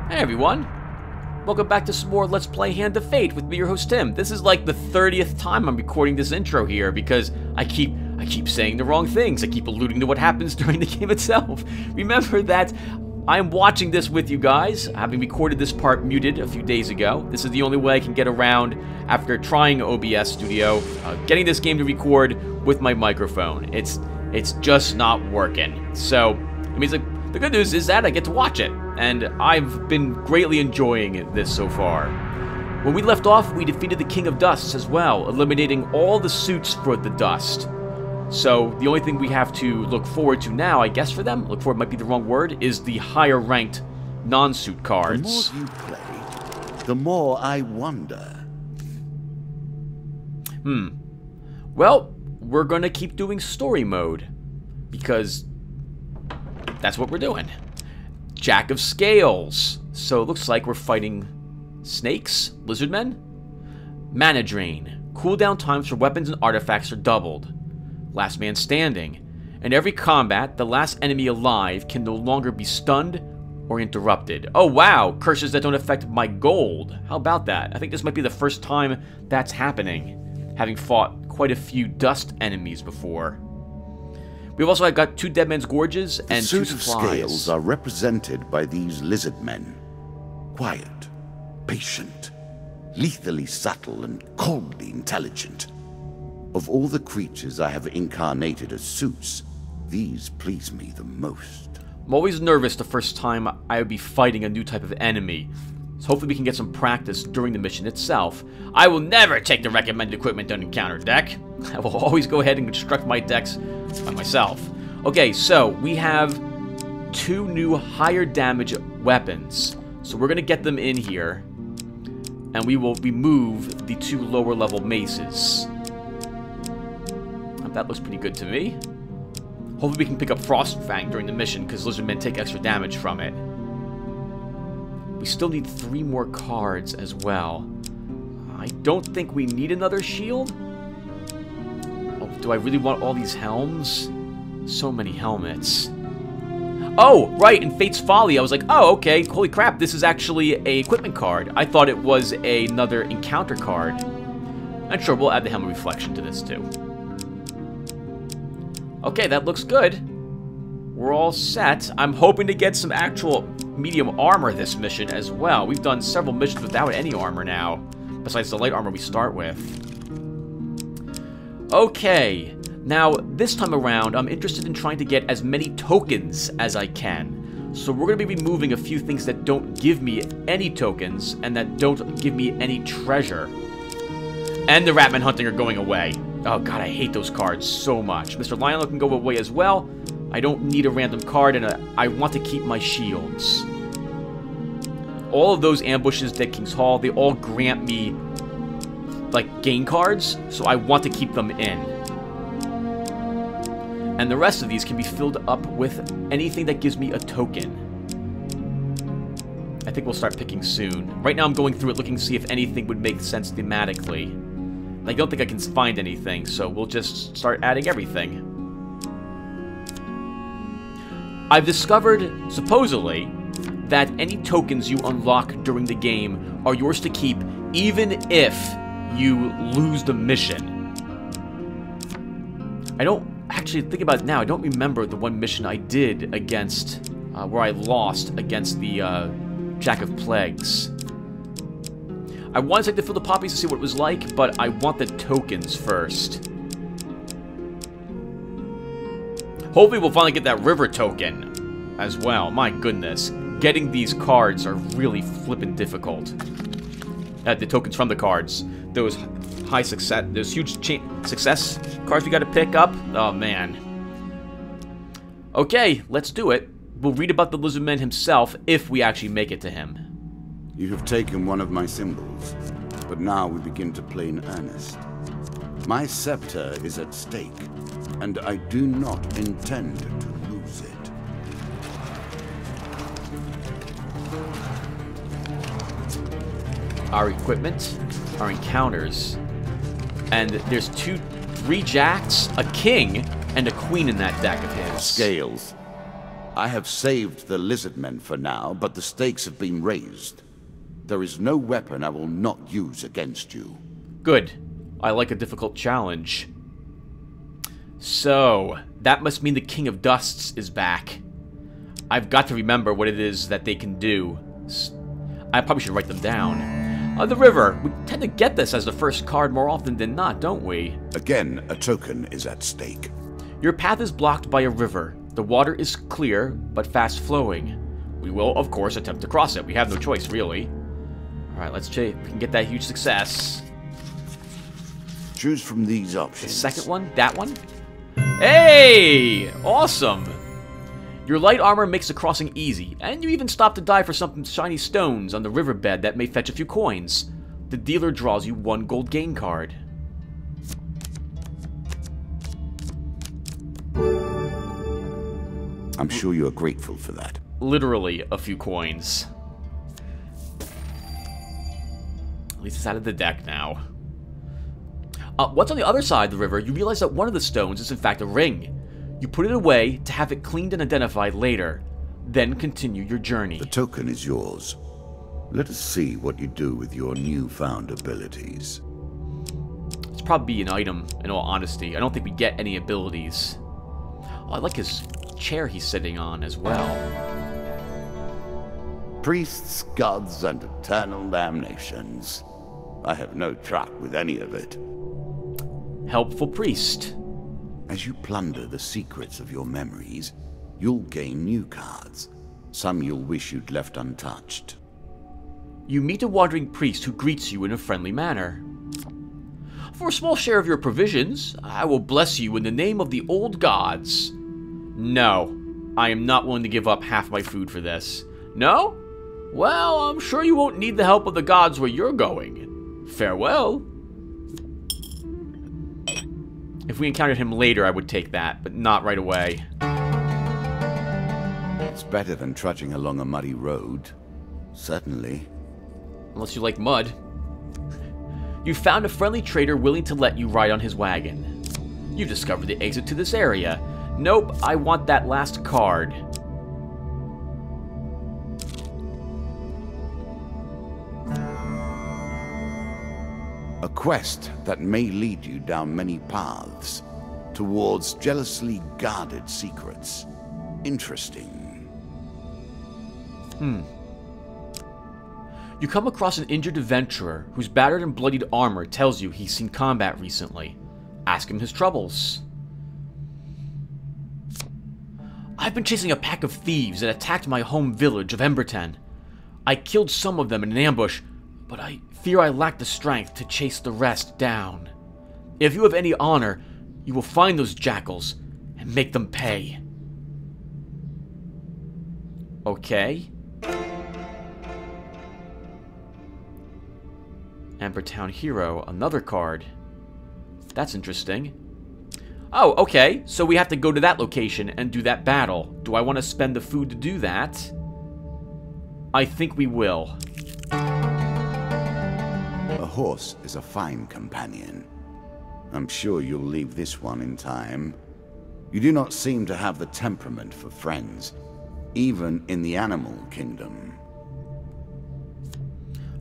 Hey everyone, welcome back to some more Let's Play Hand of Fate with me, your host Tim. This is like the 30th time I'm recording this intro here because I keep saying the wrong things. I keep alluding to what happens during the game itself. Remember that I'm watching this with you guys, having recorded this part muted a few days ago. This is the only way I can get around after trying OBS Studio, getting this game to record with my microphone. It's just not working. So it means the good news is that I get to watch it, and I've been greatly enjoying this so far. When we left off, we defeated the King of Dusts as well, eliminating all the suits for the Dust. So the only thing we have to look forward to now, I guess for them, look forward might be the wrong word, is the higher ranked non-suit cards. The more you play, the more I wonder. Well, we're gonna keep doing story mode, because that's what we're doing. Jack of Scales. So it looks like we're fighting snakes, lizard men. Mana drain. Cooldown times for weapons and artifacts are doubled. Last man standing. In every combat, the last enemy alive can no longer be stunned or interrupted. Oh wow, curses that don't affect my gold. How about that? I think this might be the first time that's happening, having fought quite a few dust enemies before. We've also got 2 Dead Man's Gorges and 2 Suits of supplies. Scales are represented by these lizard men. Quiet, patient, lethally subtle, and coldly intelligent. Of all the creatures I have incarnated as suits, these please me the most. I'm always nervous the first time I would be fighting a new type of enemy, so hopefully we can get some practice during the mission itself. I will never take the recommended equipment on encounter deck. I will always go ahead and construct my decks by myself. Okay, so we have 2 new higher damage weapons. So we're going to get them in here, and we will remove the 2 lower level maces. That looks pretty good to me. Hopefully we can pick up Frostfang during the mission, because lizardmen take extra damage from it. We still need 3 more cards as well. I don't think we need another shield. Oh, do I really want all these helms? So many helmets. Oh, right, in Fate's Folly, I was like, oh, okay, holy crap, this is actually a equipment card. I thought it was another encounter card. And sure, we'll add the Helmet Reflection to this, too. Okay, that looks good. We're all set. I'm hoping to get some actual medium armor this mission as well. We've done several missions without any armor now, besides the light armor we start with. Okay, now this time around, I'm interested in trying to get as many tokens as I can. So we're going to be removing a few things that don't give me any tokens and that don't give me any treasure. And the Ratman hunting are going away. Oh god, I hate those cards so much. Mr. Lionel can go away as well. I don't need a random card, and I want to keep my shields. All of those ambushes at King's Hall, they all grant me, like, gain cards, so I want to keep them in. And the rest of these can be filled up with anything that gives me a token. I think we'll start picking soon. Right now I'm going through it looking to see if anything would make sense thematically. I don't think I can find anything, so we'll just start adding everything. I've discovered, supposedly, that any tokens you unlock during the game are yours to keep even if you lose the mission. I don't actually think about it now. I don't remember the one mission I did against, where I lost against the Jack of Plagues. I wanted to take the Field of Poppies to see what it was like, but I want the tokens first. Hopefully we'll finally get that river token as well. My goodness. Getting these cards are really flippin' difficult. The tokens from the cards. Those high success, those huge success cards we gotta pick up. Oh, man. Okay, let's do it. We'll read about the Lizardman himself if we actually make it to him. You have taken one of my symbols, but now we begin to play in earnest. My scepter is at stake, and I do not intend to lose it. Our equipment, our encounters, and there's 3 jacks, a king, and a queen in that deck of his. Scales. I have saved the lizard men for now, but the stakes have been raised. There is no weapon I will not use against you. Good. I like a difficult challenge. So, that must mean the King of Dusts is back. I've got to remember what it is that they can do. I probably should write them down. The river. We tend to get this as the first card more often than not, don't we? Again, a token is at stake. Your path is blocked by a river. The water is clear, but fast-flowing. We will, of course, attempt to cross it. We have no choice, really. Alright, let's see if we can get that huge success. Choose from these options. The second one? That one? Hey! Awesome! Your light armor makes the crossing easy, and you even stop to die for some shiny stones on the riverbed that may fetch a few coins. The dealer draws you 1 gold gain card. I'm sure you are grateful for that. Literally a few coins. At least it's out of the deck now. What's on the other side of the river, you realize that one of the stones is in fact a ring. You put it away to have it cleaned and identified later, then continue your journey. The token is yours. Let us see what you do with your newfound abilities. It's probably an item, in all honesty. I don't think we get any abilities. Oh, I like his chair he's sitting on as well. Priests, gods, and eternal damnations. I have no truck with any of it. Helpful priest. As you plunder the secrets of your memories, you'll gain new cards. Some you'll wish you'd left untouched. You meet a wandering priest who greets you in a friendly manner. For a small share of your provisions, I will bless you in the name of the old gods. No, I am not willing to give up half my food for this. No? Well, I'm sure you won't need the help of the gods where you're going. Farewell. If we encountered him later, I would take that, but not right away. It's better than trudging along a muddy road. Certainly. Unless you like mud. You found a friendly trader willing to let you ride on his wagon. You discovered the exit to this area. Nope, I want that last card. A quest that may lead you down many paths towards jealously guarded secrets. Interesting. You come across an injured adventurer whose battered and bloodied armor tells you he's seen combat recently. Ask him his troubles. I've been chasing a pack of thieves that attacked my home village of Emberton. I killed some of them in an ambush, but I fear I lack the strength to chase the rest down. If you have any honor, you will find those jackals and make them pay. Okay. Embertown Hero, another card. That's interesting. Oh, okay, so we have to go to that location and do that battle. Do I want to spend the food to do that? I think we will. A horse is a fine companion. I'm sure you'll leave this one in time. You do not seem to have the temperament for friends, even in the animal kingdom.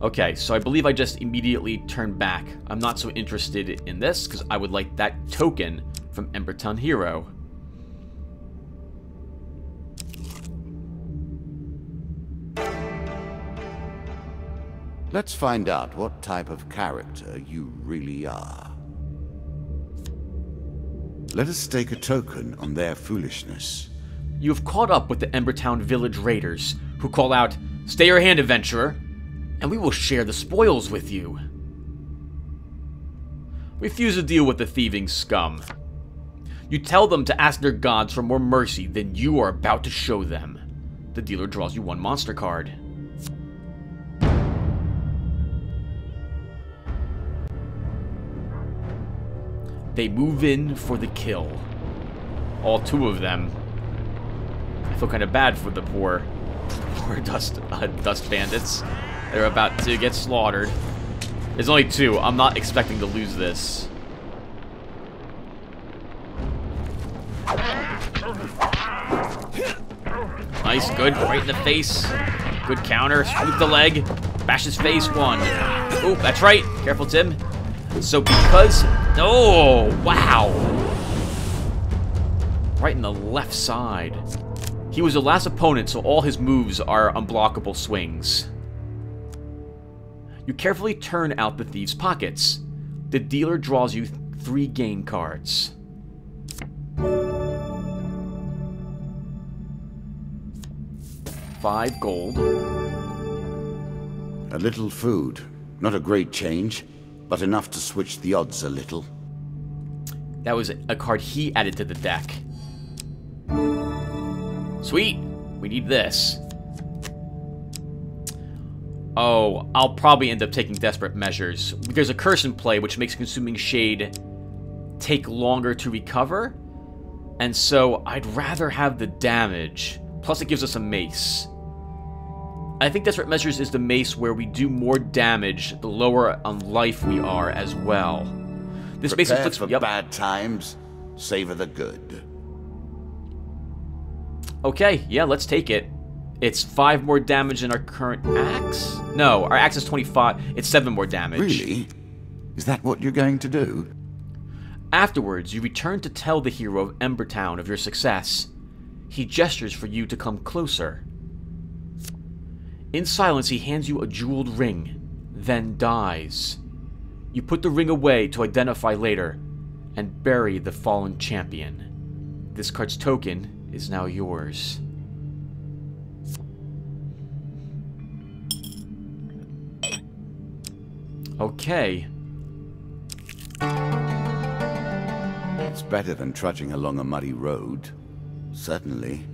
Okay, so I believe I just immediately turned back. I'm not so interested in this, because I would like that token from Embertown Hero. Let's find out what type of character you really are. Let us stake a token on their foolishness. You have caught up with the Embertown village raiders, who call out, "Stay your hand, adventurer, and we will share the spoils with you." Refuse to deal with the thieving scum. You tell them to ask their gods for more mercy than you are about to show them. The dealer draws you 1 monster card. They move in for the kill. All 2 of them. I feel kind of bad for the poor dust bandits. They're about to get slaughtered. There's only 2. I'm not expecting to lose this. Nice, good. Right in the face. Good counter. Sweep the leg. Bash his face. 1. Oh, that's right. Careful, Tim. So because... Oh, wow. Right in the left side. He was the last opponent, so all his moves are unblockable swings. You carefully turn out the thief's pockets. The dealer draws you 3 game cards. $5 gold. A little food. Not a great change, but enough to switch the odds a little. That was a card he added to the deck. Sweet! We need this. Oh, I'll probably end up taking desperate measures. There's a curse in play, which makes consuming shade take longer to recover. And so, I'd rather have the damage. Plus, it gives us a mace. I think desperate measures is the mace where we do more damage the lower on life we are as well. This mace inflicts... Prepare for bad times, savor the good. Okay, yeah, let's take it. It's 5 more damage than our current axe? No, our axe is 25. It's 7 more damage. Really? Is that what you're going to do? Afterwards, you return to tell the hero of Embertown of your success. He gestures for you to come closer. In silence, he hands you a jeweled ring, then dies. You put the ring away to identify later, and bury the fallen champion. This card's token is now yours. Okay. It's better than trudging along a muddy road. Certainly.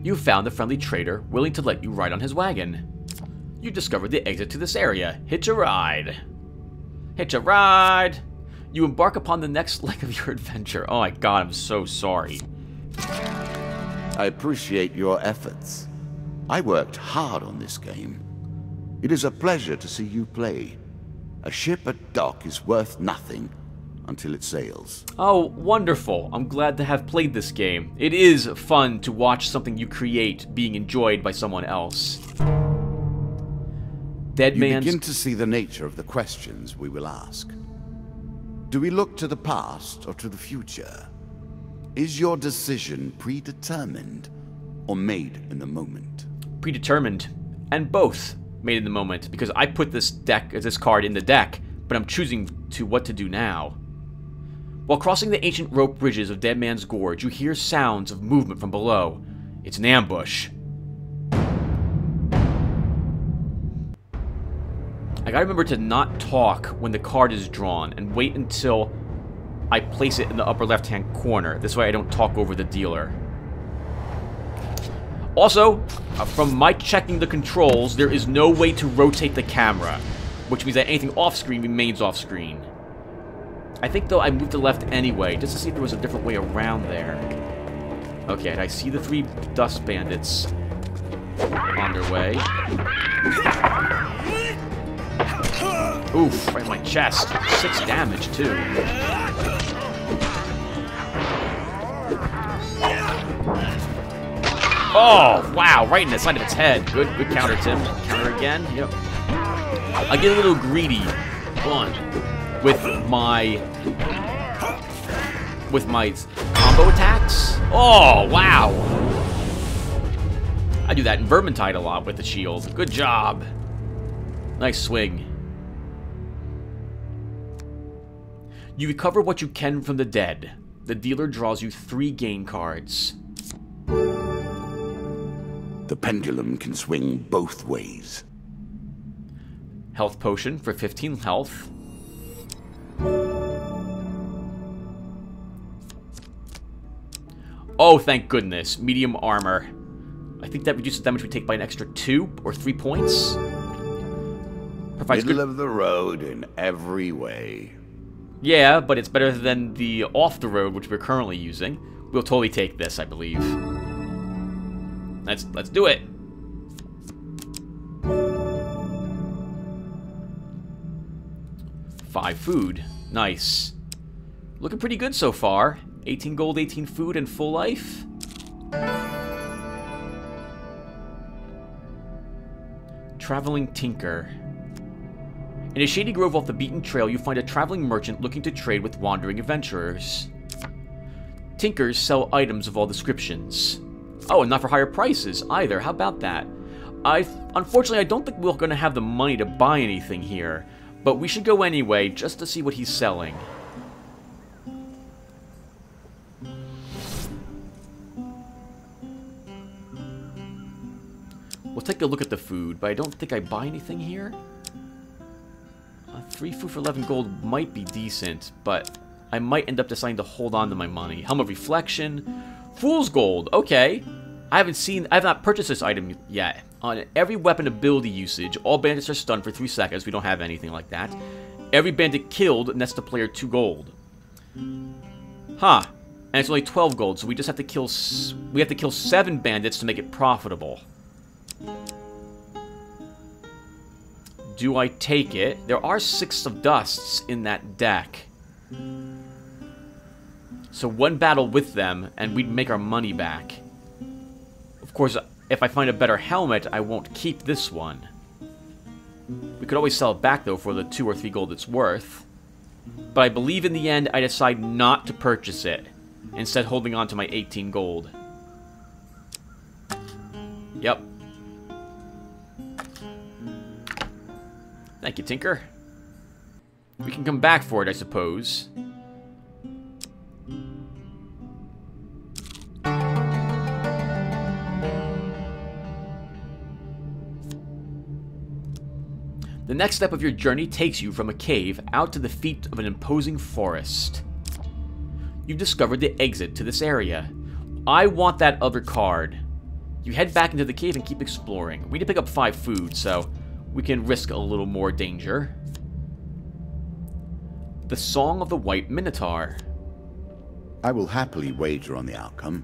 You found a friendly trader willing to let you ride on his wagon. You discovered the exit to this area. Hitch a ride. Hitch a ride. You embark upon the next leg of your adventure. Oh my god, I'm so sorry. I appreciate your efforts. I worked hard on this game. It is a pleasure to see you play. A ship at dock is worth nothing until it sails. Oh, wonderful. I'm glad to have played this game. It is fun to watch something you create being enjoyed by someone else. Dead Man's... You begin to see the nature of the questions we will ask. Do we look to the past or to the future? Is your decision predetermined or made in the moment? Predetermined. And both made in the moment, because I put this card in the deck, but I'm choosing what to do now. While crossing the ancient rope bridges of Dead Man's Gorge, you hear sounds of movement from below. It's an ambush. I gotta remember to not talk when the card is drawn, and wait until I place it in the upper left-hand corner. This way I don't talk over the dealer. Also, from my checking the controls, there is no way to rotate the camera, which means that anything off-screen remains off-screen. I think, though, I moved to left anyway, just to see if there was a different way around there. Okay, and I see the 3 dust bandits on their way. Oof, right in my chest. 6 damage, too. Oh, wow, right in the side of its head. Good counter, Tim. Counter again. Yep. I get a little greedy. Hold on. With my combo attacks. Oh, wow. I do that in Vermintide a lot with the shield. Good job. Nice swing. You recover what you can from the dead. The dealer draws you 3 game cards. The pendulum can swing both ways. Health potion for 15 health. Oh, thank goodness. Medium armor. I think that reduces damage we take by an extra 2 or 3 points. Provides Middle of the road in every way. Yeah, but it's better than the off-the-road, which we're currently using. We'll totally take this, I believe. Let's do it. $5 food. Nice. Looking pretty good so far. 18 gold, 18 food, and full life. Traveling Tinker. In a shady grove off the beaten trail, you find a traveling merchant looking to trade with wandering adventurers. Tinkers sell items of all descriptions. Oh, and not for higher prices either. How about that? Unfortunately, I don't think we're going to have the money to buy anything here, but we should go anyway just to see what he's selling. We'll take a look at the food, but I don't think I buy anything here. 3 food for 11 gold might be decent, but I might end up deciding to hold on to my money. Helm of Reflection. Fool's Gold. Okay. I have not purchased this item yet. On every weapon ability usage, all bandits are stunned for 3 seconds. We don't have anything like that. Every bandit killed nets the player 2 gold. Huh. And it's only 12 gold, so we just have to kill... We have to kill 7 bandits to make it profitable. Do I take it? There are 6 of dusts in that deck. So 1 battle with them, and we'd make our money back. Of course, if I find a better helmet, I won't keep this one. We could always sell it back, though, for the 2 or 3 gold it's worth. But I believe in the end, I decide not to purchase it, instead holding on to my 18 gold. Yep. Thank you, Tinker. We can come back for it, I suppose. The next step of your journey takes you from a cave out to the feet of an imposing forest. You've discovered the exit to this area. I want that other card. You head back into the cave and keep exploring. We need to pick up 5 food, so we can risk a little more danger. The Song of the White Minotaur. I will happily wager on the outcome.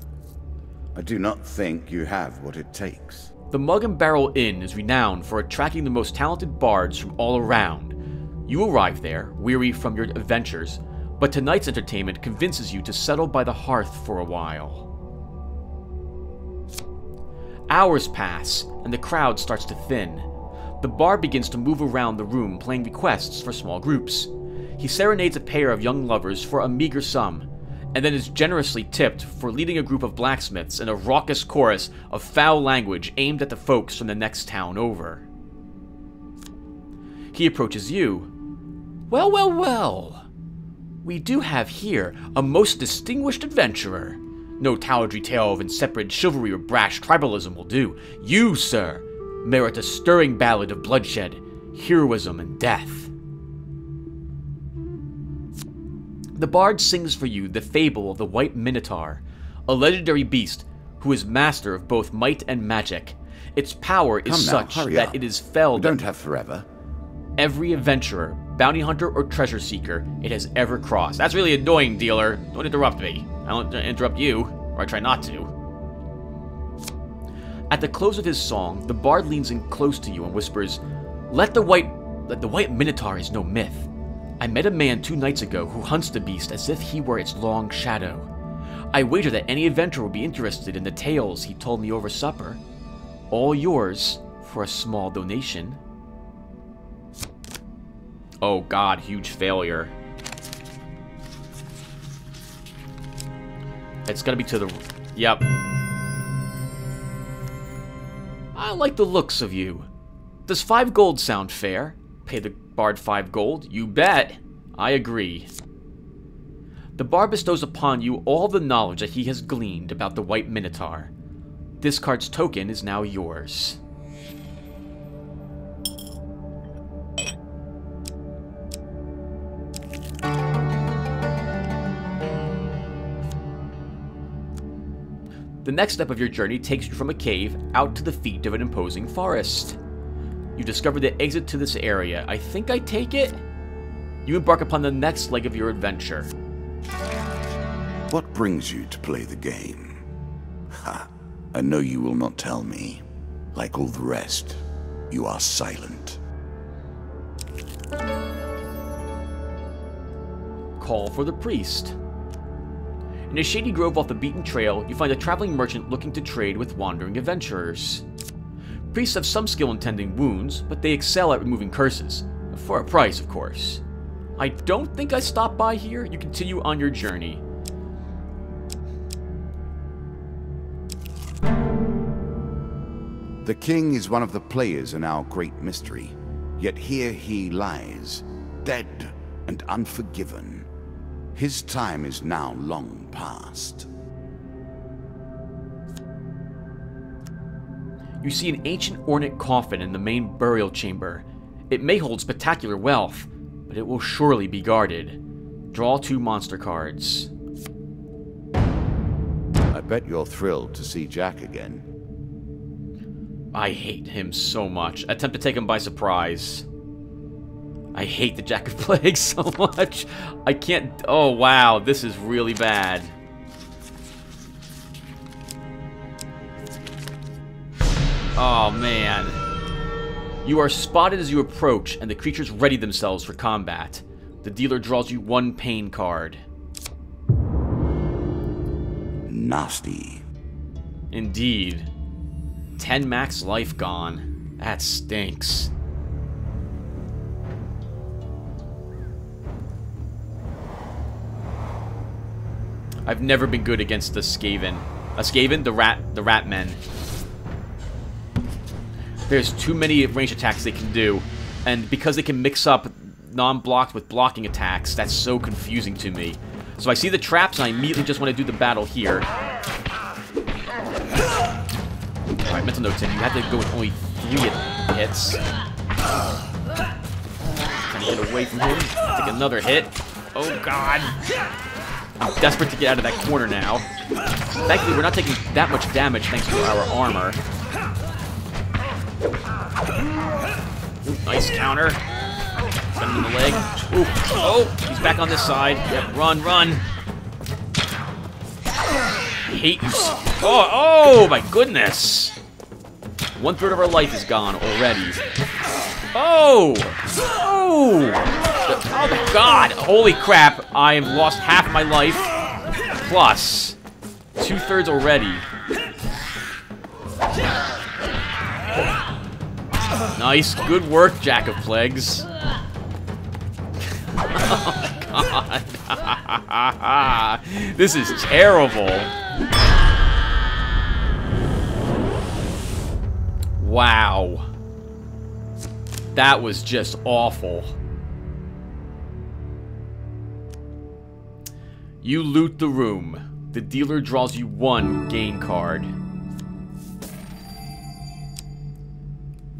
I do not think you have what it takes. The Mug and Barrel Inn is renowned for attracting the most talented bards from all around. You arrive there, weary from your adventures, but tonight's entertainment convinces you to settle by the hearth for a while. Hours pass, and the crowd starts to thin. The bard begins to move around the room playing requests for small groups. He serenades a pair of young lovers for a meager sum, and then is generously tipped for leading a group of blacksmiths in a raucous chorus of foul language aimed at the folks from the next town over. He approaches you. Well, well, well. We do have here a most distinguished adventurer. No tawdry tale of insipid chivalry or brash tribalism will do. You, sir, merit a stirring ballad of bloodshed, heroism, and death. The bard sings for you the fable of the White Minotaur, a legendary beast who is master of both might and magic. Its power is such that it is felled. We don't have forever. Every adventurer, bounty hunter, or treasure seeker it has ever crossed. That's really annoying, dealer. Don't interrupt me. I don't interrupt you, or I try not to. At the close of his song, the bard leans in close to you and whispers, Let the White Minotaur is no myth. I met a man 2 nights ago who hunts the beast as if he were its long shadow. I wager that any adventurer would be interested in the tales he told me over supper. All yours for a small donation. Oh god, huge failure. It's gotta be to the... Yep. I like the looks of you. Does 5 gold sound fair? Pay the bard 5 gold? You bet. I agree. The bard bestows upon you all the knowledge that he has gleaned about the White Minotaur. This card's token is now yours. The next step of your journey takes you from a cave out to the feet of an imposing forest. You discover the exit to this area. I think I take it? You embark upon the next leg of your adventure. What brings you to play the game? Ha! I know you will not tell me. Like all the rest, you are silent. Call for the priest. In a shady grove off the beaten trail, you find a traveling merchant looking to trade with wandering adventurers. Priests have some skill in tending wounds, but they excel at removing curses. For a price, of course. I don't think I stopped by here. You continue on your journey. The king is one of the players in our great mystery, yet here he lies, dead and unforgiven. His time is now long past. You see an ancient ornate coffin in the main burial chamber. It may hold spectacular wealth, but it will surely be guarded. Draw 2 monster cards. I bet you're thrilled to see Jack again. I hate him so much. Attempt to take him by surprise. I hate the Jack of Plagues so much. I can't... Oh, wow. This is really bad. Oh, man. You are spotted as you approach, and the creatures ready themselves for combat. The dealer draws you 1 pain card. Nasty. Indeed. 10 max life gone. That stinks. I've never been good against the Skaven. A Skaven? The rat men. There's too many range attacks they can do, and because they can mix up non-blocked with blocking attacks, that's so confusing to me. So I see the traps, and I immediately just want to do the battle here. Alright, mental note, Tim. You have to go with only 3 hits. Trying to get away from him. Take another hit. Oh, God. I'm desperate to get out of that corner now. Thankfully, we're not taking that much damage thanks to our armor. Ooh, nice counter. Got him in the leg. Ooh. Oh, he's back on this side. Yep, run, run. Hate you. Oh, my goodness. 1/3 of our life is gone already. Oh! Oh! Oh my God! Holy crap! I have lost half my life. Plus 2/3 already. Nice, good work, Jack of Plagues. Oh my God! This is terrible. Wow. That was just awful. You loot the room. The dealer draws you 1 gain card.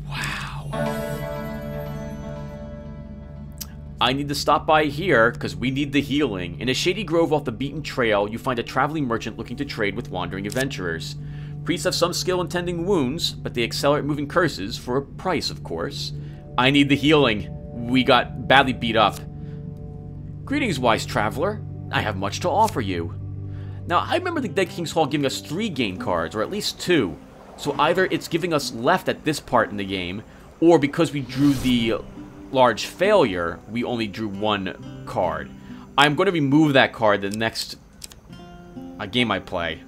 Wow. I need to stop by here because we need the healing. In a shady grove off the beaten trail, you find a traveling merchant looking to trade with wandering adventurers. Priests have some skill in tending wounds, but they excel at moving curses for a price, of course. I need the healing. We got badly beat up. Greetings, wise traveler. I have much to offer you. Now, I remember the Dead King's Hall giving us 3 gain cards, or at least 2. So either it's giving us left at this part in the game, or because we drew the large failure, we only drew 1 card. I'm going to remove that card the next game I play.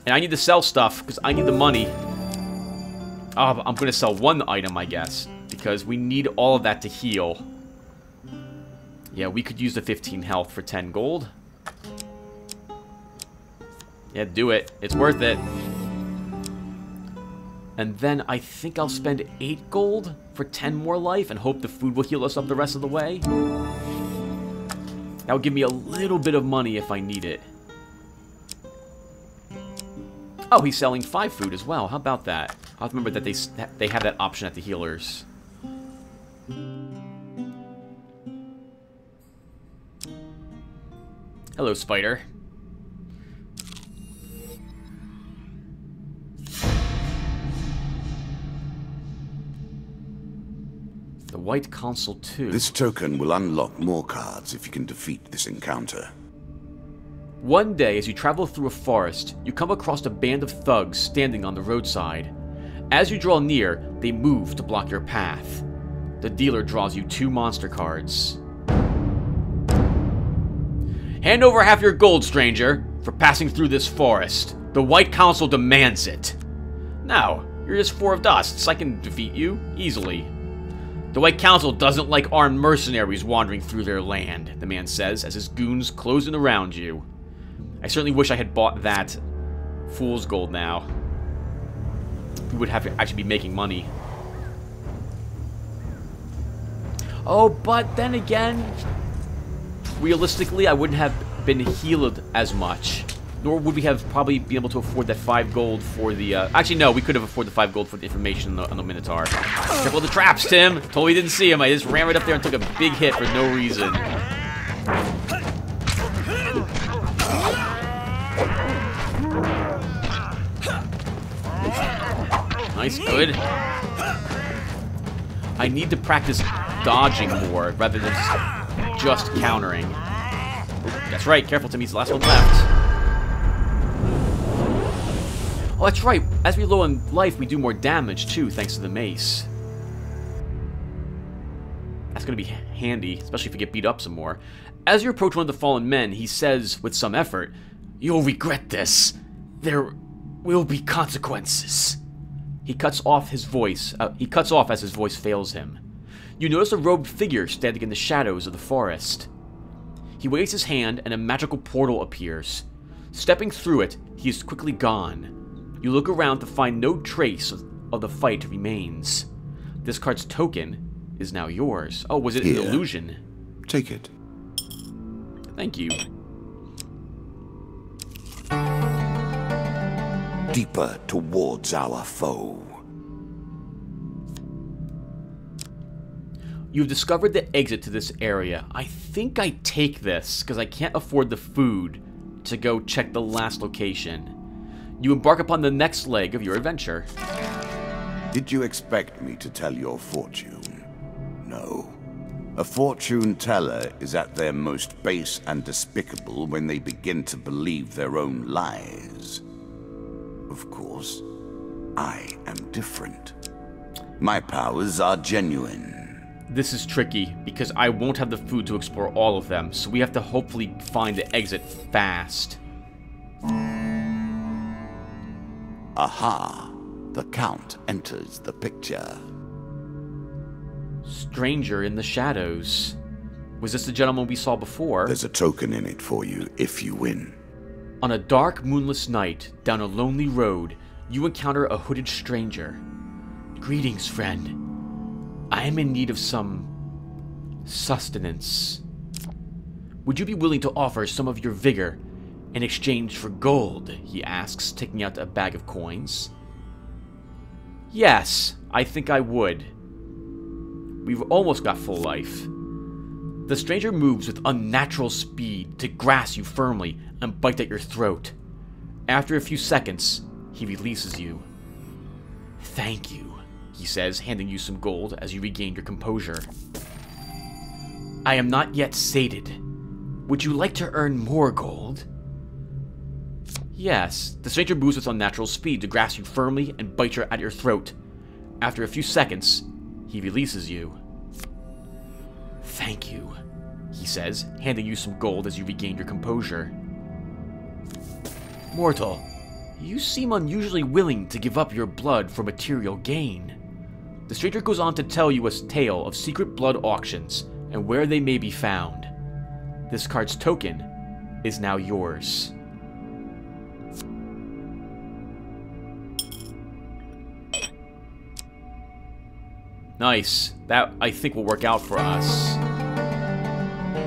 And I need to sell stuff, because I need the money. I'm going to sell 1 item, I guess, because we need all of that to heal. Yeah, we could use the 15 health for 10 gold. Yeah, do it. It's worth it. And then I think I'll spend 8 gold for 10 more life and hope the food will heal us up the rest of the way. That will give me a little bit of money if I need it. Oh, he's selling 5 food as well. How about that? I'll remember that they have that option at the healers. Hello, spider. The White Consul 2. This token will unlock more cards if you can defeat this encounter. One day, as you travel through a forest, you come across a band of thugs standing on the roadside. As you draw near, they move to block your path. The dealer draws you 2 monster cards. Hand over half your gold, stranger. for passing through this forest. The White Council demands it. Now, you're just 4 of dusts. I can defeat you easily. The White Council doesn't like armed mercenaries wandering through their land, the man says as his goons close in around you. I certainly wish I had bought that fool's gold now. We would have to actually be making money. Oh, but then again, realistically, I wouldn't have been healed as much. Nor would we have probably been able to afford that 5 gold for the... Actually, no, we could have afforded the 5 gold for the information on the Minotaur. Careful of the traps, Tim! Totally didn't see him. I just ran right up there and took a big hit for no reason. Nice, good. I need to practice dodging more rather than just countering. That's right, careful, Tim, he's the last one left. Oh, that's right. As we low on life, we do more damage, too, thanks to the mace. That's going to be handy, especially if we get beat up some more. As you approach one of the fallen men, he says, with some effort, "You'll regret this. There will be consequences." He cuts off as his voice fails him. You notice a robed figure standing in the shadows of the forest. He waves his hand, and a magical portal appears. Stepping through it, he is quickly gone. You look around to find no trace of the fight remains. This card's token is now yours. Oh, was it an illusion? Take it. Thank you. Deeper towards our foe. You've discovered the exit to this area. I think I take this, because I can't afford the food to go check the last location. You embark upon the next leg of your adventure. Did you expect me to tell your fortune? No. A fortune teller is at their most base and despicable when they begin to believe their own lies. Of course, I am different. My powers are genuine. This is tricky, because I won't have the food to explore all of them, so we have to hopefully find the exit fast. Aha! The Count enters the picture. Stranger in the shadows. Was this the gentleman we saw before? There's a token in it for you if you win. On a dark, moonless night, down a lonely road, you encounter a hooded stranger. "Greetings, friend. I am in need of some sustenance. Would you be willing to offer some of your vigor in exchange for gold?" he asks, taking out a bag of coins. Yes, I think I would. We've almost got full life. The stranger moves with unnatural speed to grasp you firmly and bite at your throat. After a few seconds, he releases you. "Thank you," he says, handing you some gold as you regain your composure. "I am not yet sated. Would you like to earn more gold?" Yes. The stranger moves with unnatural speed to grasp you firmly and bite at your throat. After a few seconds, he releases you. "Thank you," he says, handing you some gold as you regain your composure. "Mortal, you seem unusually willing to give up your blood for material gain." The stranger goes on to tell you a tale of secret blood auctions and where they may be found. This card's token is now yours. Nice. That, I think, will work out for us.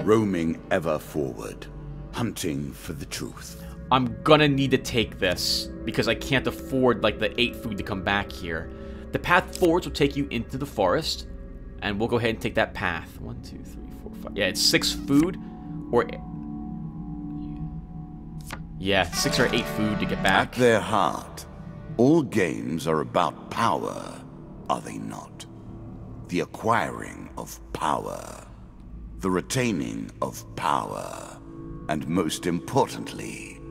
Roaming ever forward, hunting for the truth. I'm gonna need to take this, because I can't afford, like, the 8 food to come back here. The path forwards will take you into the forest, and we'll go ahead and take that path. 1, 2, 3, 4, 5. Yeah, it's 6 food, or... yeah, 6 or 8 food to get back. At their heart, all games are about power, are they not? The acquiring of power, the retaining of power, and most importantly,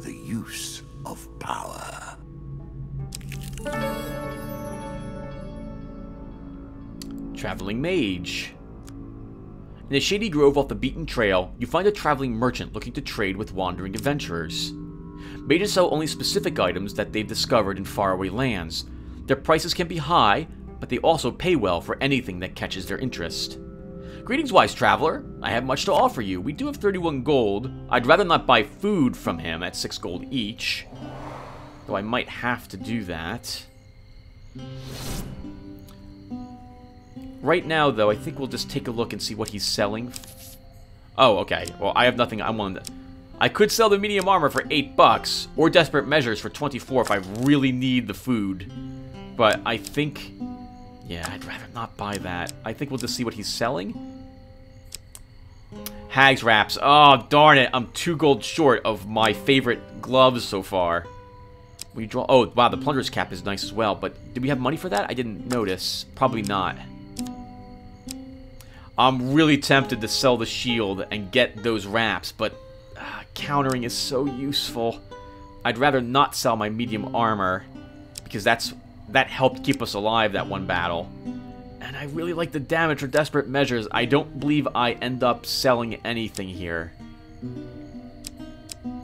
the use of power. Traveling Mage. In a shady grove off the beaten trail, you find a traveling merchant looking to trade with wandering adventurers. Mages sell only specific items that they've discovered in faraway lands. Their prices can be high, but they also pay well for anything that catches their interest. Greetings, wise traveler. I have much to offer you. We do have 31 gold. I'd rather not buy food from him at 6 gold each, though I might have to do that. Right now, though, I think we'll just take a look and see what he's selling. Oh, okay. Well, I have nothing. I could sell the medium armor for 8 bucks, or desperate measures for 24 if I really need the food. But I think, yeah, I'd rather not buy that. I think we'll just see what he's selling. Hag's wraps. Oh, darn it. I'm 2 gold short of my favorite gloves so far. We draw. Oh, wow. The plunderer's cap is nice as well. But do we have money for that? I didn't notice. Probably not. I'm really tempted to sell the shield and get those wraps, but countering is so useful. I'd rather not sell my medium armor, because that helped keep us alive that one battle. And I really like the damage for desperate measures. I don't believe I end up selling anything here.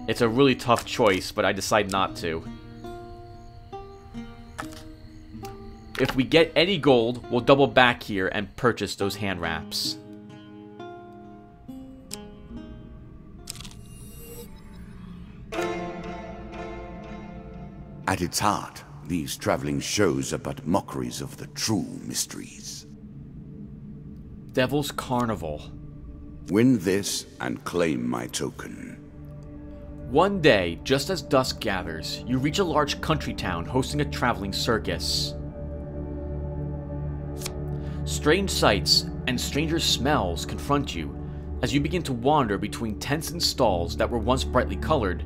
It's a really tough choice, but I decide not to. If we get any gold, we'll double back here and purchase those hand wraps. At its heart, these traveling shows are but mockeries of the true mysteries. Devil's Carnival. Win this and claim my token. One day, just as dusk gathers, you reach a large country town hosting a traveling circus. Strange sights and stranger smells confront you as you begin to wander between tents and stalls that were once brightly colored,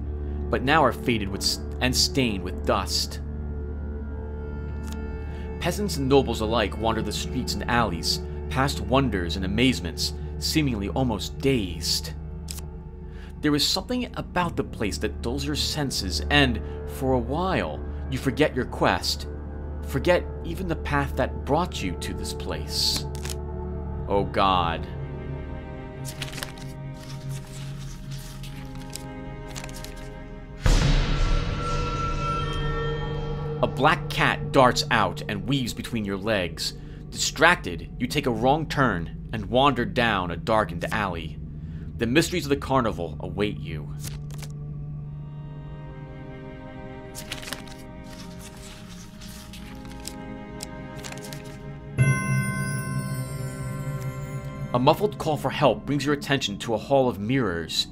but now are faded and stained with dust. Peasants and nobles alike wander the streets and alleys, past wonders and amazements, seemingly almost dazed. There is something about the place that dulls your senses, and, for a while, you forget your quest. Forget even the path that brought you to this place. Oh God. A black cat darts out and weaves between your legs. Distracted, you take a wrong turn and wander down a darkened alley. The mysteries of the carnival await you. A muffled call for help brings your attention to a hall of mirrors.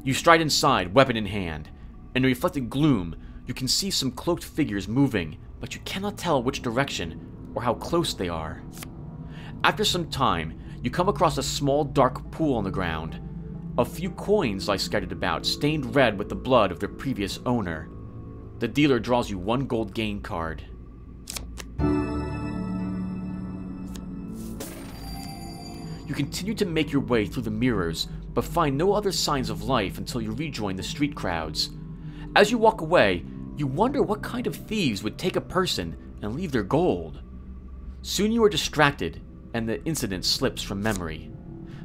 You stride inside, weapon in hand. In the reflected gloom, you can see some cloaked figures moving, but you cannot tell which direction or how close they are. After some time, you come across a small dark pool on the ground. A few coins lie scattered about, stained red with the blood of their previous owner. The dealer draws you 1 gold gain card. You continue to make your way through the mirrors, but find no other signs of life until you rejoin the street crowds. As you walk away, you wonder what kind of thieves would take a person and leave their gold. Soon you are distracted, and the incident slips from memory.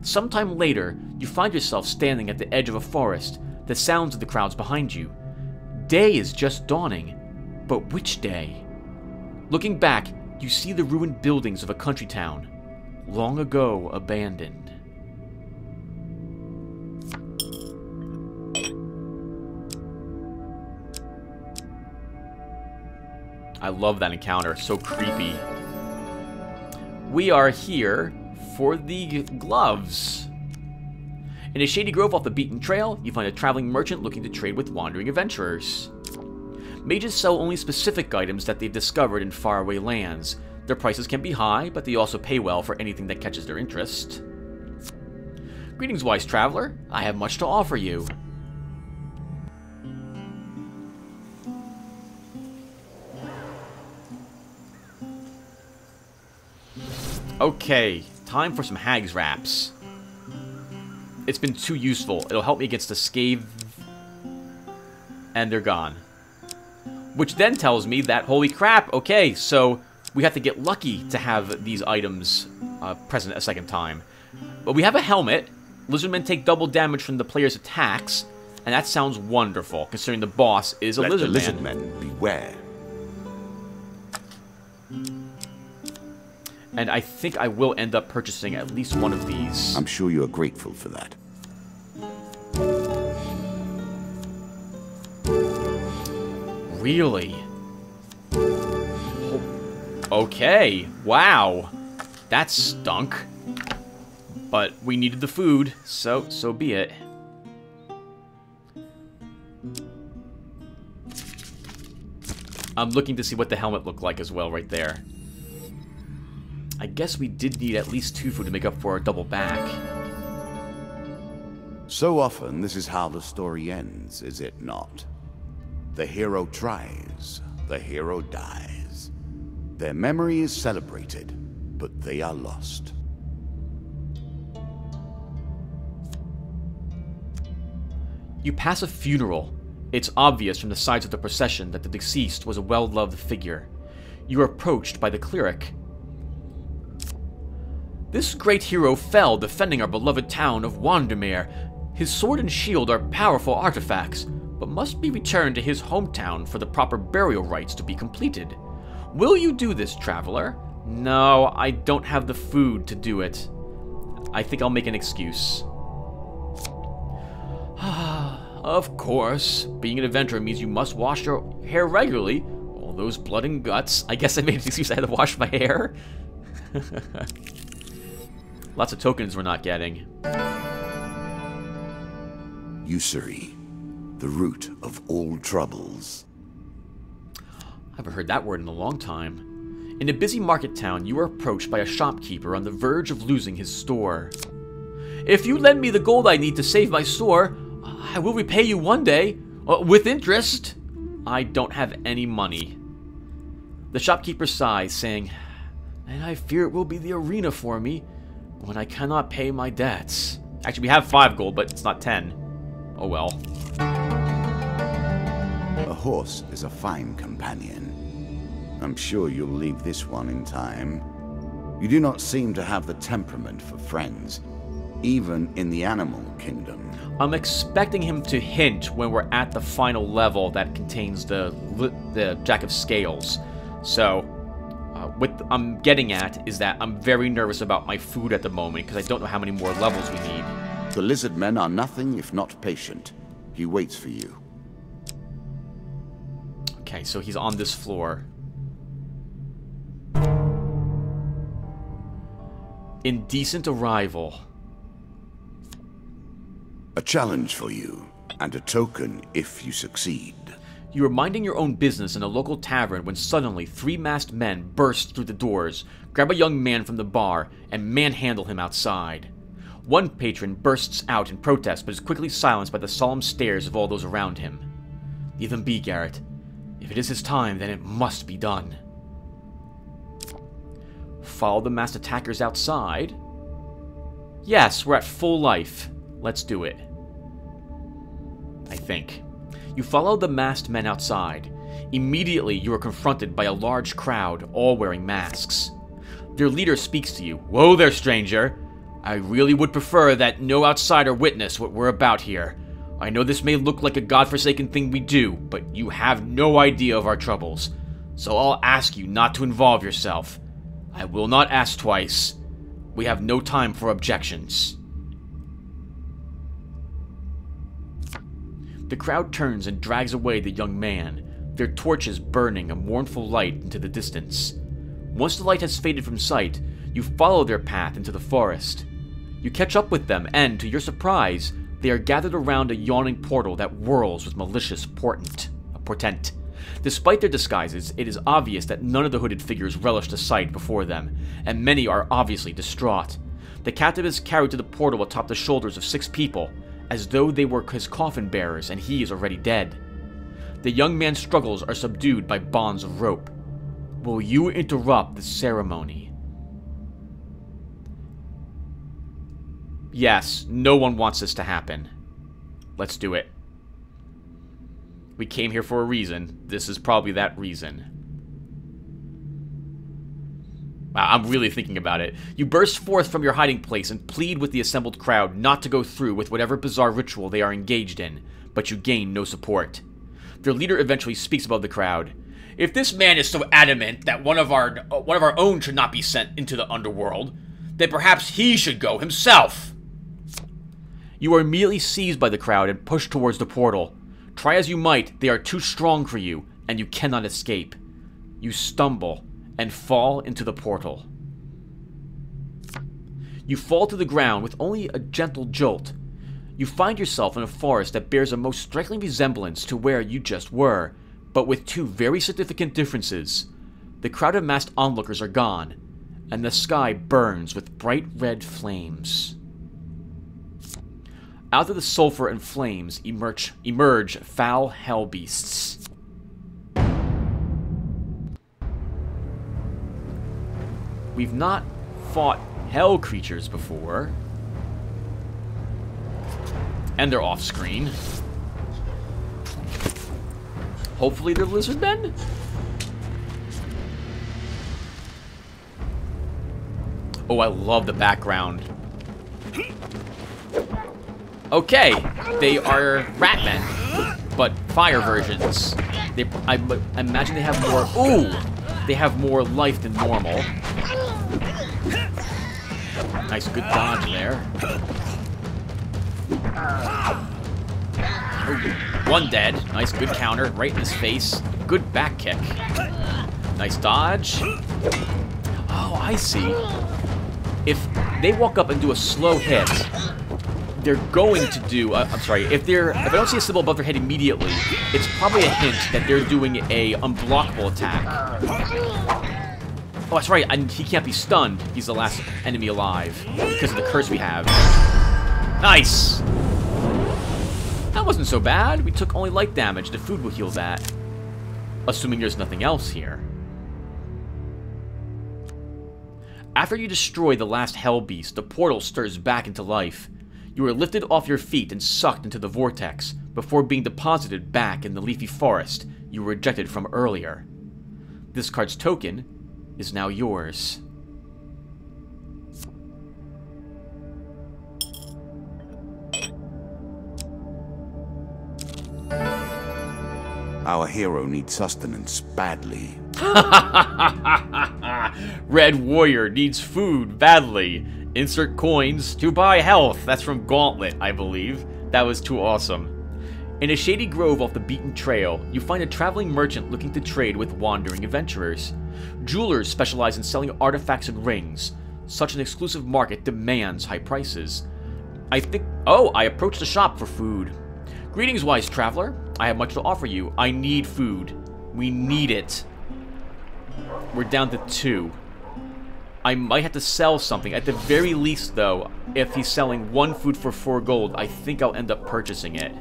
Sometime later, you find yourself standing at the edge of a forest, the sounds of the crowds behind you. Day is just dawning, but which day? Looking back, you see the ruined buildings of a country town, long ago abandoned. I love that encounter, so creepy. We are here for the gloves. In a shady grove off the beaten trail, you find a traveling merchant looking to trade with wandering adventurers. Mages sell only specific items that they've discovered in faraway lands. Their prices can be high, but they also pay well for anything that catches their interest. Greetings, wise traveler. I have much to offer you. Okay, time for some hag's wraps. It's been too useful. It'll help me against the scathe. And they're gone. Which then tells me that, holy crap, okay, so we have to get lucky to have these items present a second time. But we have a helmet. Lizardmen take double damage from the player's attacks, and that sounds wonderful, considering the boss is a lizardman. Let the lizardmen beware. And I think I will end up purchasing at least one of these. I'm sure you are grateful for that. Really? Okay, wow. That stunk. But we needed the food, so be it. I'm looking to see what the helmet looked like as well right there. I guess we did need at least 2 food to make up for our double back. So often, this is how the story ends, is it not? The hero tries, the hero dies. Their memory is celebrated, but they are lost. You pass a funeral. It's obvious from the sides of the procession that the deceased was a well-loved figure. You are approached by the cleric. This great hero fell defending our beloved town of Wandermere. His sword and shield are powerful artifacts, but must be returned to his hometown for the proper burial rites to be completed. Will you do this, traveler? No, I don't have the food to do it. I think I'll make an excuse. Of course, being an adventurer means you must wash your hair regularly. All those blood and guts. I guess I made an excuse I had to wash my hair. Lots of tokens we're not getting. Usury, the root of all troubles. I haven't heard that word in a long time. In a busy market town, you are approached by a shopkeeper on the verge of losing his store. If you lend me the gold I need to save my store, I will repay you one day, with interest. I don't have any money. The shopkeeper sighs, saying, and I fear it will be the arena for me when I cannot pay my debts. Actually, we have 5 gold, but it's not 10. Oh well. A horse is a fine companion. I'm sure you'll leave this one in time. You do not seem to have the temperament for friends, even in the animal kingdom. I'm expecting him to hint when we're at the final level that contains the Jack of Scales. So, what I'm getting at is that I'm very nervous about my food at the moment because I don't know how many more levels we need. The lizard men are nothing if not patient. He waits for you. Okay, so he's on this floor. Indecent arrival. A challenge for you, and a token if you succeed. You are minding your own business in a local tavern when suddenly 3 masked men burst through the doors, grab a young man from the bar, and manhandle him outside. One patron bursts out in protest but is quickly silenced by the solemn stares of all those around him. Leave them be, Garrett. If it is his time, then it must be done. Follow the masked attackers outside. Yes, we're at full life. Let's do it. I think. You follow the masked men outside. Immediately, you are confronted by a large crowd, all wearing masks. Their leader speaks to you. Whoa there, stranger. I really would prefer that no outsider witness what we're about here. I know this may look like a godforsaken thing we do, but you have no idea of our troubles. So I'll ask you not to involve yourself. I will not ask twice. We have no time for objections. The crowd turns and drags away the young man, their torches burning a mournful light into the distance. Once the light has faded from sight, you follow their path into the forest. You catch up with them, and, to your surprise, they are gathered around a yawning portal that whirls with malicious portent. Despite their disguises, it is obvious that none of the hooded figures relish the sight before them, and many are obviously distraught. The captive is carried to the portal atop the shoulders of 6 people, as though they were his coffin bearers and he is already dead. The young man's struggles are subdued by bonds of rope. Will you interrupt the ceremony? Yes, no one wants this to happen. Let's do it. We came here for a reason. This is probably that reason. Wow, I'm really thinking about it. You burst forth from your hiding place and plead with the assembled crowd not to go through with whatever bizarre ritual they are engaged in, but you gain no support. Their leader eventually speaks above the crowd. If this man is so adamant that one of our own should not be sent into the underworld, then perhaps he should go himself. You are immediately seized by the crowd and pushed towards the portal. Try as you might, they are too strong for you, and you cannot escape. You stumble and fall into the portal. You fall to the ground with only a gentle jolt. You find yourself in a forest that bears a most striking resemblance to where you just were, but with two very significant differences. The crowd of masked onlookers are gone, and the sky burns with bright red flames. Out of the sulfur and flames emerge foul hell beasts. We've not fought hell creatures before. And they're off screen. Hopefully they're lizard men? Oh, I love the background. Okay, they are rat men, but fire versions. I imagine they have more. Ooh, they have more life than normal. Nice, good dodge there. Ooh, one dead. Nice, good counter, right in his face. Good back kick. Nice dodge. Oh, I see. If they walk up and do a slow hit, they're going to do, I'm sorry, if I don't see a symbol above their head immediately, it's probably a hint that they're doing a unblockable attack. Oh, that's right, he can't be stunned. He's the last enemy alive because of the curse we have. Nice! That wasn't so bad. We took only light damage. The food will heal that. Assuming there's nothing else here. After you destroy the last hell beast, the portal stirs back into life. You are lifted off your feet and sucked into the vortex, before being deposited back in the leafy forest you were ejected from earlier. This card's token is now yours. Our hero needs sustenance badly. Red Warrior needs food badly. Insert coins to buy health. That's from Gauntlet, I believe. That was too awesome. In a shady grove off the beaten trail, you find a traveling merchant looking to trade with wandering adventurers. Jewelers specialize in selling artifacts and rings. Such an exclusive market demands high prices. I approached the shop for food. Greetings, wise traveler. I have much to offer you. I need food. We need it. We're down to 2. I might have to sell something. At the very least, though, if he's selling 1 food for 4 gold, I think I'll end up purchasing it.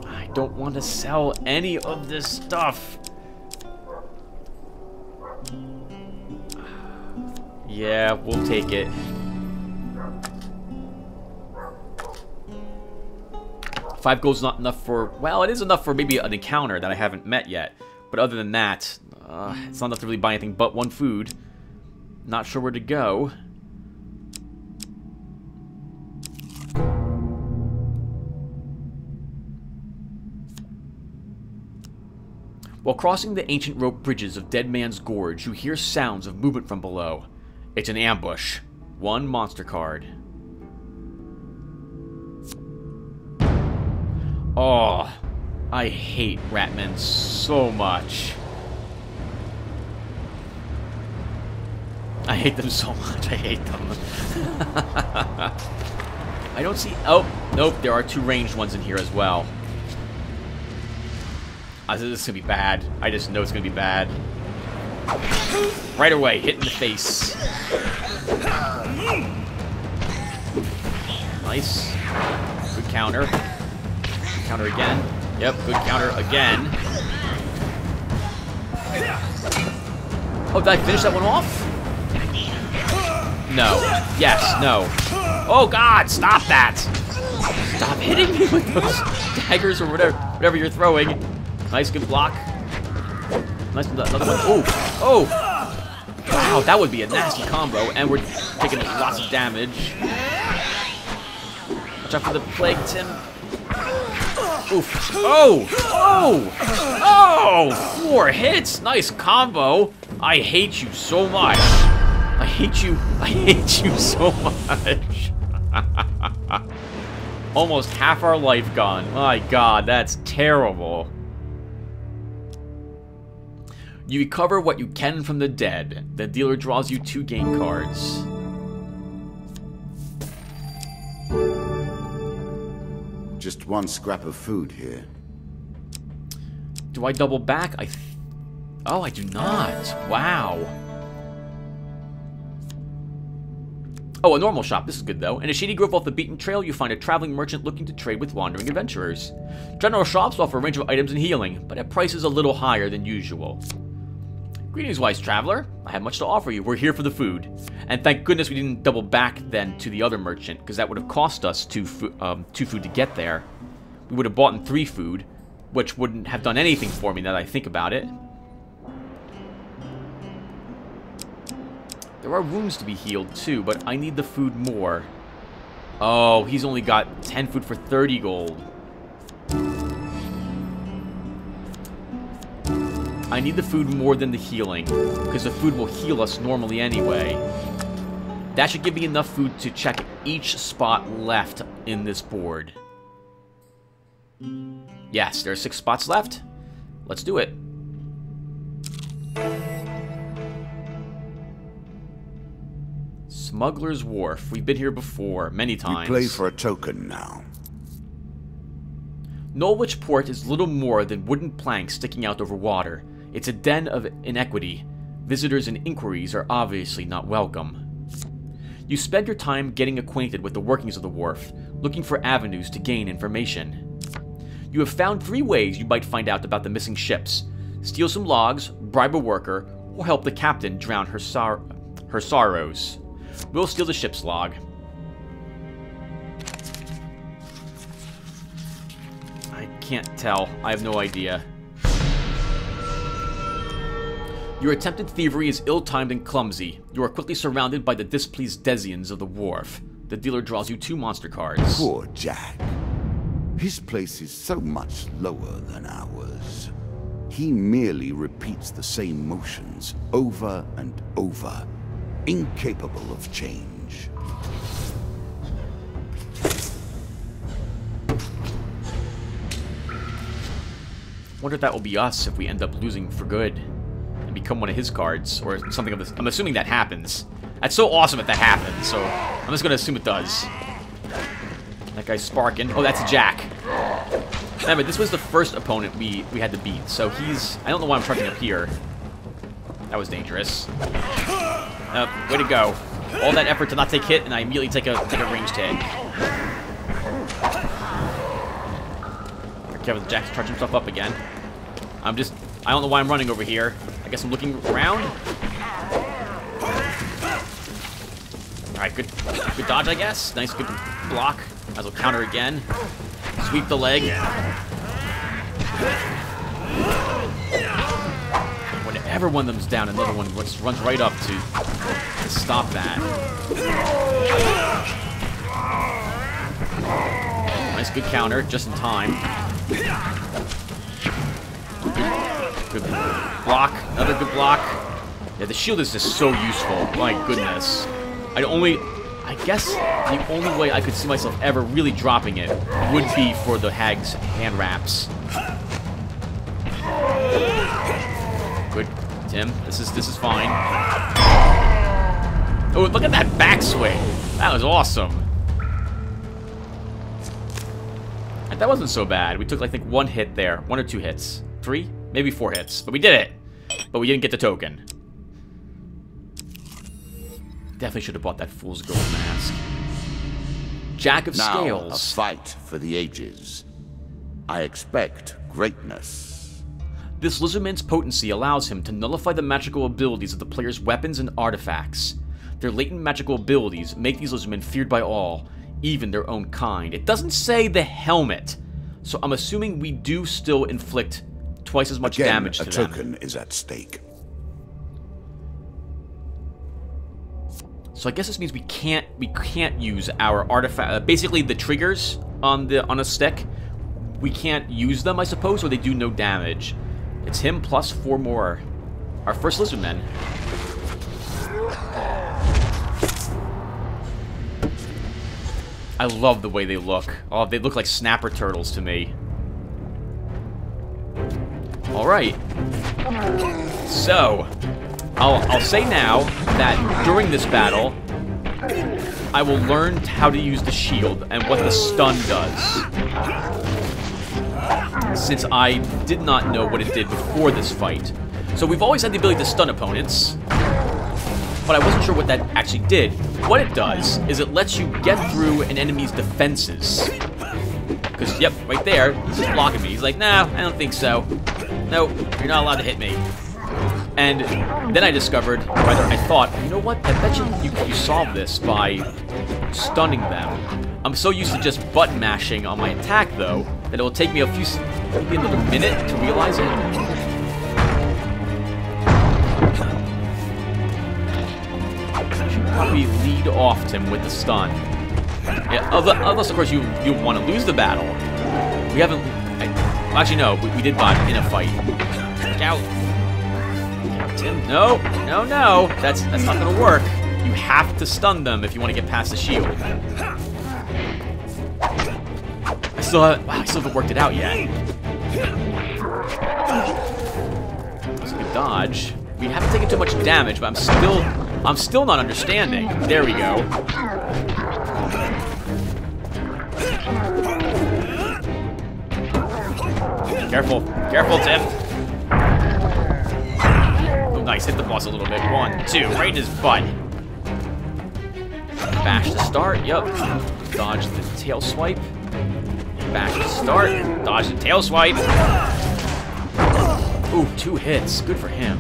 I don't want to sell any of this stuff. Yeah, we'll take it. 5 gold's not enough for... Well, it is enough for maybe an encounter that I haven't met yet. But other than that, it's not enough to really buy anything but 1 food. Not sure where to go. While crossing the ancient rope bridges of Dead Man's Gorge, you hear sounds of movement from below. It's an ambush. 1 monster card. Oh, I hate Ratmen so much. I hate them so much. I hate them. I don't see... Oh, nope. There are 2 ranged ones in here as well. This is going to be bad. I just know it's going to be bad. Right away. Hit in the face. Nice. Good counter. Counter again. Yep, good counter again. Oh, did I finish that one off? No. Yes, no. Oh god, stop that! Stop hitting me with those daggers or whatever you're throwing. Nice, good block. Nice, another one. Oh! Oh! Wow, that would be a nasty combo, and we're taking lots of damage. Watch out for the plague, Tim. Oof. Oh! Oh! Oh! 4 hits! Nice combo! I hate you so much. I hate you so much. Almost half our life gone. My god, that's terrible. You recover what you can from the dead. The dealer draws you 2 game cards. Just 1 scrap of food here. Do I double back? Oh, I do not. Wow. Oh, a normal shop. This is good, though. In a shady grove off the beaten trail, you find a traveling merchant looking to trade with wandering adventurers. General shops offer a range of items and healing, but at prices a little higher than usual. Greetings, wise traveler. I have much to offer you. We're here for the food. And thank goodness we didn't double back then to the other merchant, because that would have cost us 2 food to get there. We would have bought 3 food, which wouldn't have done anything for me now that I think about it. There are wounds to be healed too, but I need the food more. Oh, he's only got 10 food for 30 gold. I need the food more than the healing, because the food will heal us normally anyway. That should give me enough food to check each spot left in this board. Yes, there are 6 spots left. Let's do it. Smuggler's Wharf. We've been here before, many times. You play for a token now. Norwich Port is little more than wooden planks sticking out over water. It's a den of inequity. Visitors and inquiries are obviously not welcome. You spend your time getting acquainted with the workings of the wharf, looking for avenues to gain information. You have found 3 ways you might find out about the missing ships. Steal some logs, bribe a worker, or help the captain drown her sorrows. We'll steal the ship's log. I can't tell. I have no idea. Your attempted thievery is ill-timed and clumsy. You are quickly surrounded by the displeased Desians of the wharf. The dealer draws you 2 monster cards. Poor Jack. His place is so much lower than ours. He merely repeats the same motions over and over, incapable of change. Wonder if that will be us if we end up losing for good and become one of his cards or something of this. I'm assuming that happens. That's so awesome if that happens, so I'm just gonna assume it does. That guy's sparking. Oh, that's Jack. Remember, this was the first opponent we had to beat, so he's... I don't know why I'm charging up here. That was dangerous. Way to go. All that effort to not take hit, and I immediately take a ranged hit. Kevin Jack's charging himself up again. I don't know why I'm running over here. I guess I'm looking around. Alright, good dodge, I guess. Nice, good block. Might as well counter again. Sweep the leg. Whenever one of them's down, another one runs right up to stop that. Nice, good counter, just in time. Good block, another good block. Yeah, the shield is just so useful. My goodness. I guess the only way I could see myself ever really dropping it would be for the hag's hand wraps. Good, Tim. This is fine. Oh, look at that backswing. That was awesome. And that wasn't so bad. We took, I think, 1 hit there. 1 or 2 hits. 3? Maybe 4 hits. But we did it. But we didn't get the token. Definitely should have bought that Fool's Gold mask. Jack of Scales. Now, a fight for the ages. I expect greatness. This lizardman's potency allows him to nullify the magical abilities of the player's weapons and artifacts. Their latent magical abilities make these lizardmen feared by all, even their own kind. It doesn't say the helmet, so I'm assuming we do still inflict twice as much Again, damage to a them. token is at stake. So I guess this means we can't use our artifact. Basically, the triggers on a stick, we can't use them, I suppose, or they do no damage. It's him plus 4 more. Our first lizardmen. I love the way they look. Oh, they look like snapper turtles to me. Alright. So, I'll say now that during this battle, I will learn how to use the shield and what the stun does. Since I did not know what it did before this fight. So we've always had the ability to stun opponents, but I wasn't sure what that actually did. What it does is it lets you get through an enemy's defenses. Because, yep, right there, he's just blocking me. He's like, nah, I don't think so. Nope, you're not allowed to hit me. And then I discovered, rather I thought, you know what, I bet you solve this by stunning them. I'm so used to just button mashing on my attack, though, that it will take me maybe another minute to realize it. I should probably lead off Tim with the stun. Yeah, unless of course you want to lose the battle. We haven't. Actually, no, we did bot in a fight. Look out, Tim! No, no, no! That's not gonna work. You have to stun them if you want to get past the shield. I still haven't worked it out yet. That's a good dodge. We haven't taken too much damage, but I'm still not understanding. There we go. Careful, careful, Tim. Oh, nice. Hit the boss a little bit. 1, 2, right in his butt. Bash to start. Yup. Dodge the tail swipe. Bash to start. Dodge the tail swipe. Ooh, 2 hits. Good for him.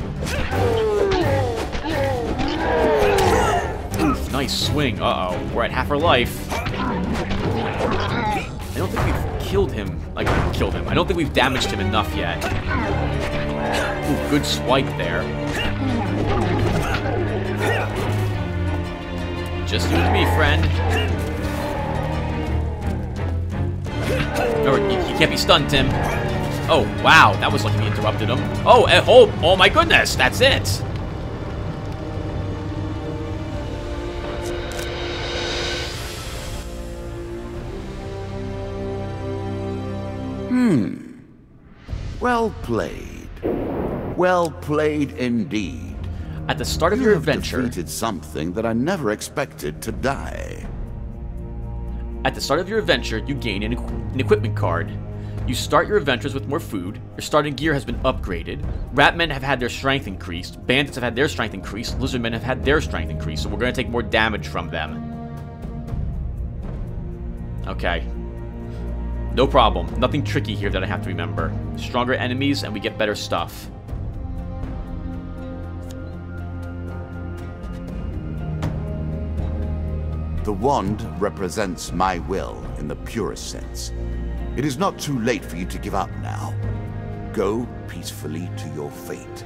Oof, nice swing. Uh-oh. We're at half our life. I don't think we've killed him. Like, killed him. I don't think we've damaged him enough yet. Ooh, good swipe there. Just you and me, friend. Or, you can't be stunned, Tim. Oh, wow. That was like we interrupted him. Oh, oh my goodness. That's it. Well played. Well played indeed. At the start of your adventure, you have defeated something that I never expected to die. At the start of your adventure, you gain an equipment card. You start your adventures with more food, your starting gear has been upgraded, Ratmen have had their strength increased, Bandits have had their strength increased, Lizardmen have had their strength increased, so we're going to take more damage from them. Okay. No problem. Nothing tricky here that I have to remember. Stronger enemies and we get better stuff. The wand represents my will in the purest sense. It is not too late for you to give up now. Go peacefully to your fate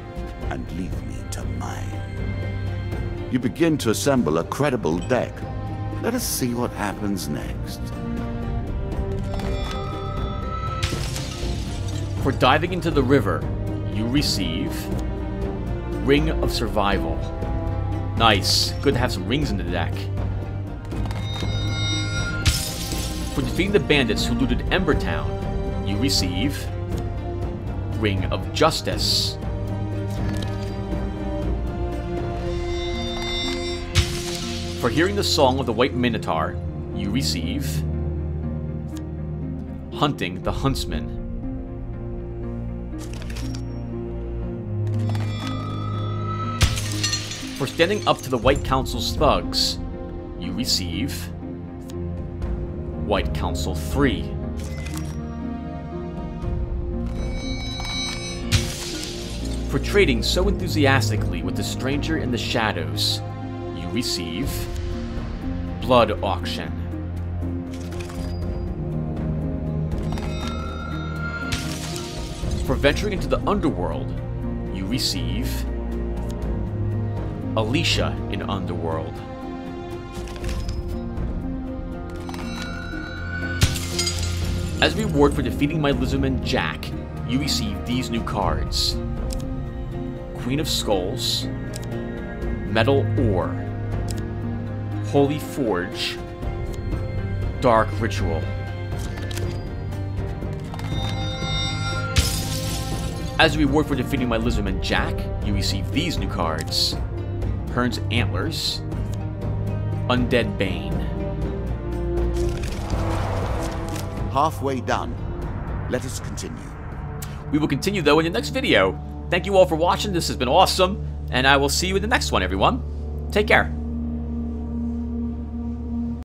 and leave me to mine. You begin to assemble a credible deck. Let us see what happens next. For diving into the river, you receive Ring of Survival. Nice. Good to have some rings in the deck. For defeating the bandits who looted Embertown, you receive Ring of Justice. For hearing the song of the White Minotaur, you receive Hunting the Huntsman. For standing up to the White Council's thugs, you receive White Council 3. For trading so enthusiastically with the stranger in the shadows, you receive Blood Auction. For venturing into the underworld, you receive Alicia in Underworld. As a reward for defeating my lizardman Jack, you receive these new cards. Queen of Skulls, Metal Ore, Holy Forge, Dark Ritual. As a reward for defeating my lizardman Jack, you receive these new cards. Hearn's Antlers, Undead Bane. Halfway done. Let us continue. We will continue, though, in the next video. Thank you all for watching. This has been awesome, and I will see you in the next one, everyone. Take care.